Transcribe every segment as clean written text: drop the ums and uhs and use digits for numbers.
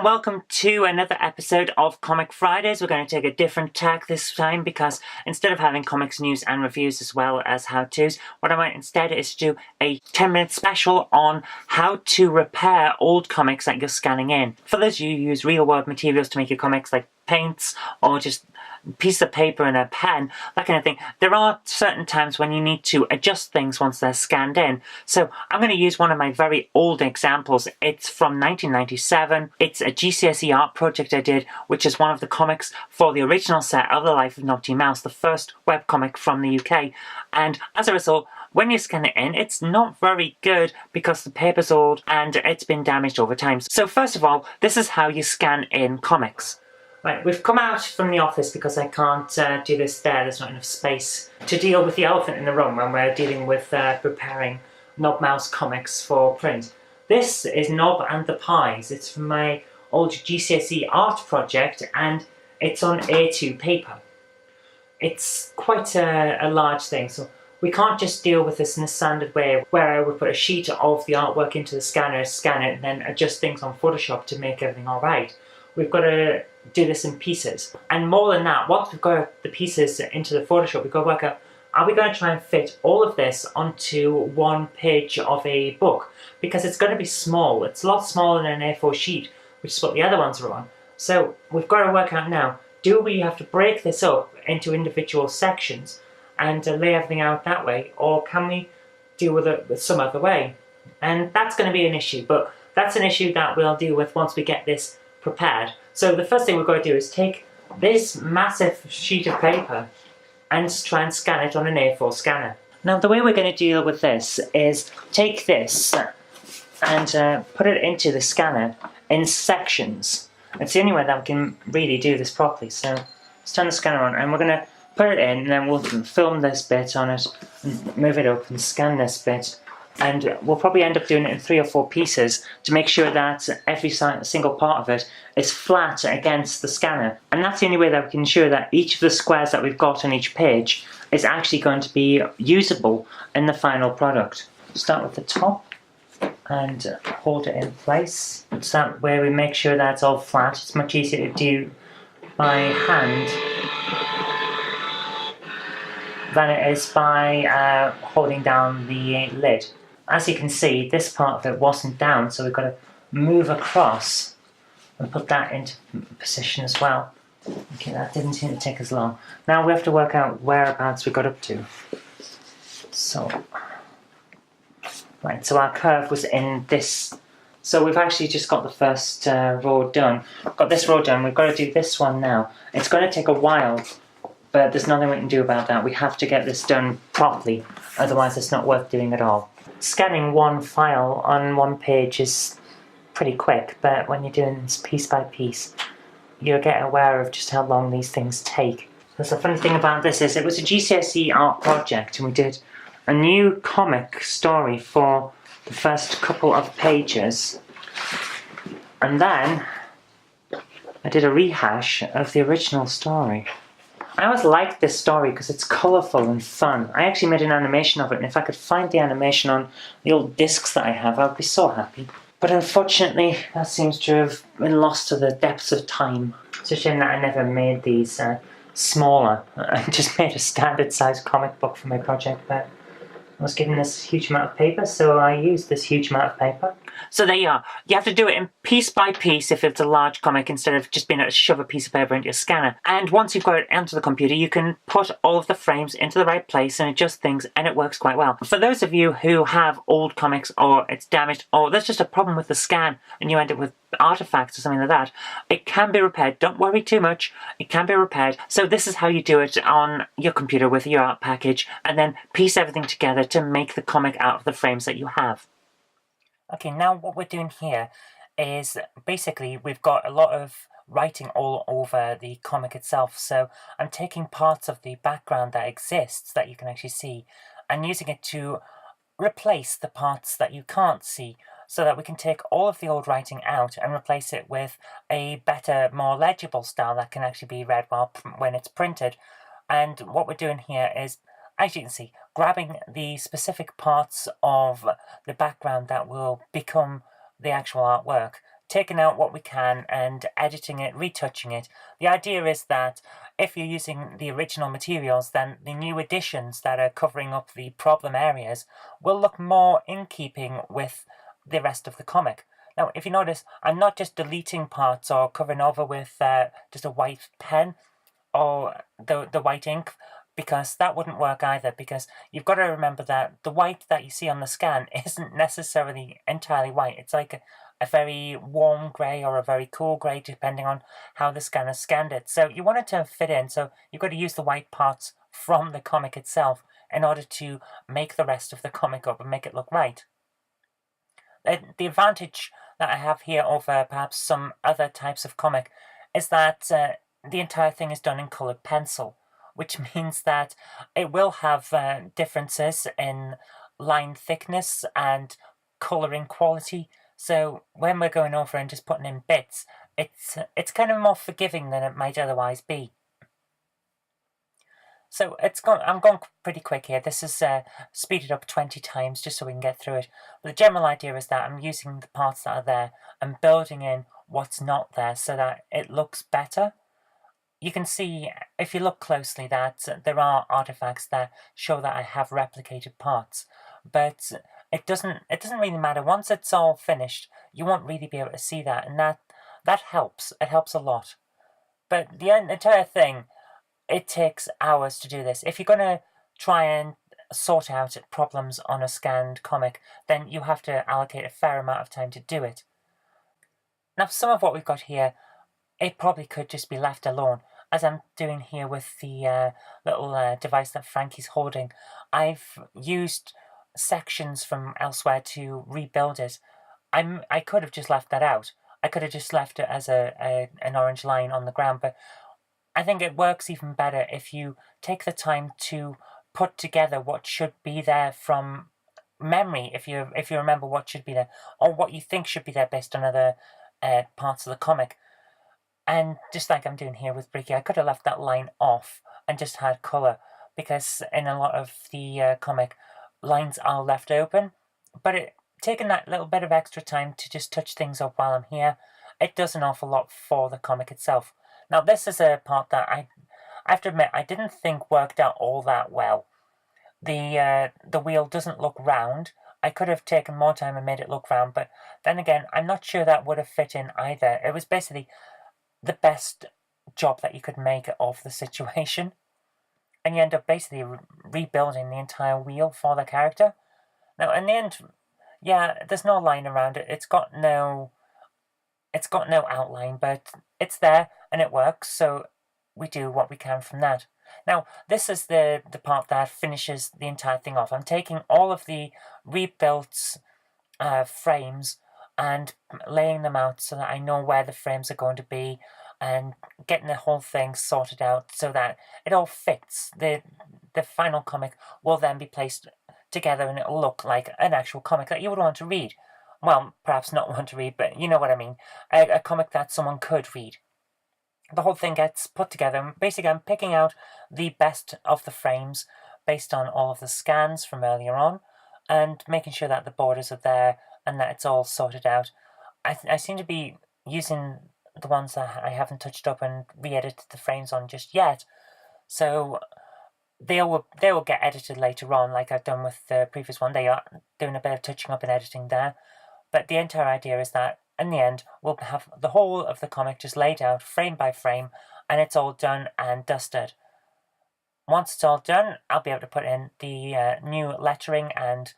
and welcome to another episode of Comic Fridays. We're going to take a different tack this time because instead of having comics news and reviews as well as how-tos, what I want instead is to do a 10-minute special on how to repair old comics that you're scanning in. For those of you who use real-world materials to make your comics, like paints or just a piece of paper and a pen, that kind of thing, there are certain times when you need to adjust things once they're scanned in. So I'm going to use one of my very old examples. It's from 1997. It's a GCSE art project I did, which is one of the comics for the original set of The Life of Naughty Mouse, the first webcomic from the UK. And as a result, when you scan it in, it's not very good because the paper's old and it's been damaged over time. So first of all, this is how you scan in comics. Right, we've come out from the office because I can't do this there. There's not enough space to deal with the elephant in the room when we're dealing with preparing Knob Mouse comics for print. This is Knob and the Pies. It's from my old GCSE art project and it's on A2 paper. It's quite a large thing, so we can't just deal with this in a standard way where I would put a sheet of the artwork into the scanner, scan it, and then adjust things on Photoshop to make everything alright. We've got to do this in pieces. And more than that, once we've got the pieces into the Photoshop, we've got to work out, are we going to try and fit all of this onto one page of a book? Because it's going to be small. It's a lot smaller than an A4 sheet, which is what the other ones are on. So we've got to work out now, do we have to break this up into individual sections and lay everything out that way, or can we deal with it with some other way? And that's going to be an issue, but that's an issue that we'll deal with once we get this prepared. So the first thing we've got to do is take this massive sheet of paper and try and scan it on an A4 scanner. Now the way we're going to deal with this is take this and put it into the scanner in sections. It's the only way that we can really do this properly. So let's turn the scanner on and we're going to put it in, and then we'll film this bit on it and move it up and scan this bit. And we'll probably end up doing it in 3 or 4 pieces to make sure that every single part of it is flat against the scanner. And that's the only way that we can ensure that each of the squares that we've got on each page is actually going to be usable in the final product. Start with the top and hold it in place. It's that way we make sure that it's all flat. It's much easier to do by hand than it is by holding down the lid. As you can see, this part of it wasn't down, so we've got to move across and put that into position as well. Okay, that didn't seem to take as long. Now we have to work out whereabouts we got up to. So, right, so our curve was in this. So we've actually just got the first row done. Got this row done, we've got to do this one now. It's going to take a while, but there's nothing we can do about that. We have to get this done properly, otherwise it's not worth doing at all. Scanning one file on one page is pretty quick, but when you're doing this piece by piece, you'll get aware of just how long these things take. So the funny thing about this is it was a GCSE art project, and we did a new comic story for the first couple of pages, and then I did a rehash of the original story. I always liked this story because it's colourful and fun. I actually made an animation of it, and if I could find the animation on the old discs that I have, I would be so happy. But unfortunately, that seems to have been lost to the depths of time. It's a shame that I never made these smaller. I just made a standard-sized comic book for my project, but I was given this huge amount of paper, so I used this huge amount of paper. So there you are. You have to do it in piece by piece if it's a large comic, instead of just being able to shove a piece of paper into your scanner. And once you've got it onto the computer, you can put all of the frames into the right place and adjust things, and it works quite well. For those of you who have old comics, or it's damaged, or there's just a problem with the scan and you end up with artifacts or something like that, it can be repaired. Don't worry too much. It can be repaired. So this is how you do it on your computer with your art package, and then piece everything together to make the comic out of the frames that you have. Okay, now what we're doing here is basically we've got a lot of writing all over the comic itself, so I'm taking parts of the background that exists that you can actually see and using it to replace the parts that you can't see, so that we can take all of the old writing out and replace it with a better, more legible style that can actually be read when it's printed. And what we're doing here is, as you can see, grabbing the specific parts of the background that will become the actual artwork, taking out what we can and editing it, retouching it. The idea is that if you're using the original materials, then the new additions that are covering up the problem areas will look more in keeping with the rest of the comic. Now, if you notice, I'm not just deleting parts or covering over with just a white pen or the white ink, because that wouldn't work either, because you've got to remember that the white that you see on the scan isn't necessarily entirely white. It's like a very warm grey or a very cool grey, depending on how the scanner scanned it. So you want it to fit in, so you've got to use the white parts from the comic itself in order to make the rest of the comic up and make it look right. The advantage that I have here over perhaps some other types of comic is that the entire thing is done in coloured pencil, which means that it will have differences in line thickness and colouring quality. So when we're going over and just putting in bits, it's kind of more forgiving than it might otherwise be. So I'm going pretty quick here. This is speeded up 20 times just so we can get through it. But the general idea is that I'm using the parts that are there and building in what's not there so that it looks better. You can see, if you look closely, that there are artifacts that show that I have replicated parts. But it doesn't really matter. Once it's all finished, you won't really be able to see that, and that helps. It helps a lot. But the entire thing, it takes hours to do this. If you're going to try and sort out problems on a scanned comic, then you have to allocate a fair amount of time to do it. Now, some of what we've got here, it probably could just be left alone, as I'm doing here with the little device that Frankie's holding. I've used sections from elsewhere to rebuild it. I could have just left that out. I could have just left it as an orange line on the ground, but I think it works even better if you take the time to put together what should be there from memory, if you remember what should be there, or what you think should be there based on other parts of the comic. And just like I'm doing here with Bricky, I could have left that line off and just had colour, because in a lot of the comic, lines are left open. But taking that little bit of extra time to just touch things up while I'm here, it does an awful lot for the comic itself. Now, this is a part that I have to admit I didn't think worked out all that well. The wheel doesn't look round. I could have taken more time and made it look round, but then again, I'm not sure that would have fit in either. It was basically the best job that you could make of the situation, and you end up basically rebuilding the entire wheel for the character. Now, in the end, yeah, there's no line around it. It's got no outline, but it's there and it works, so we do what we can from that. Now, this is the part that finishes the entire thing off. I'm taking all of the rebuilt frames and laying them out so that I know where the frames are going to be, and getting the whole thing sorted out so that it all fits. The final comic will then be placed together and it will look like an actual comic that you would want to read. Well, perhaps not want to read, but you know what I mean. A comic that someone could read. The whole thing gets put together. Basically, I'm picking out the best of the frames based on all of the scans from earlier on, and making sure that the borders are there and that it's all sorted out. I seem to be using the ones that I haven't touched up and re-edited the frames on just yet, so they will get edited later on, like I've done with the previous one. They are doing a bit of touching up and editing there. But the entire idea is that, in the end, we'll have the whole of the comic just laid out, frame by frame, and it's all done and dusted. Once it's all done, I'll be able to put in the new lettering and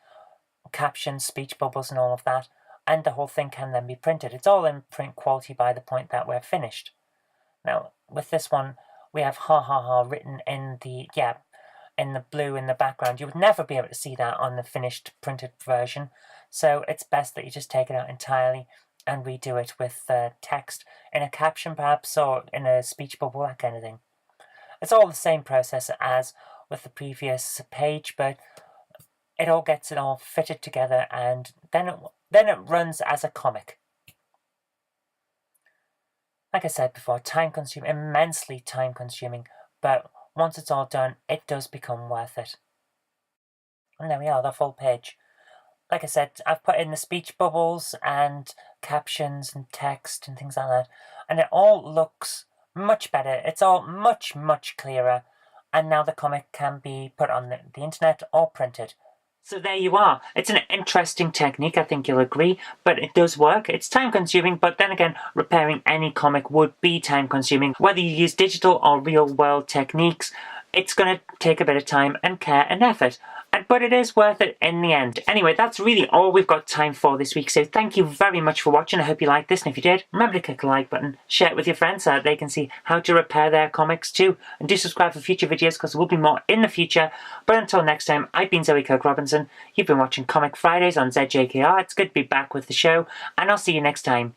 captions, speech bubbles, and all of that, and the whole thing can then be printed. It's all in print quality by the point that we're finished. Now, with this one, we have ha ha ha written in the blue in the background. You would never be able to see that on the finished printed version, so it's best that you just take it out entirely and redo it with text in a caption perhaps, or in a speech bubble, that kind of thing. It's all the same process as with the previous page, but it all gets it all fitted together, and then it runs as a comic. Like I said before, time-consuming, immensely time-consuming, but once it's all done, it does become worth it. And there we are, the full page. like I said, I've put in the speech bubbles and captions and text and things like that, and it all looks much better. It's all much, much clearer, and now the comic can be put on the internet or printed. So there you are. It's an interesting technique, I think you'll agree, but it does work. It's time consuming, but then again, repairing any comic would be time consuming. Whether you use digital or real world techniques, it's going to take a bit of time and care and effort. But it is worth it in the end. Anyway, that's really all we've got time for this week, so thank you very much for watching. I hope you liked this, and if you did, remember to click the like button, share it with your friends so that they can see how to repair their comics too, and do subscribe for future videos because there will be more in the future. But until next time, I've been Zoe Kirk-Robinson. You've been watching Comic Fridays on ZJKR. It's good to be back with the show, and I'll see you next time.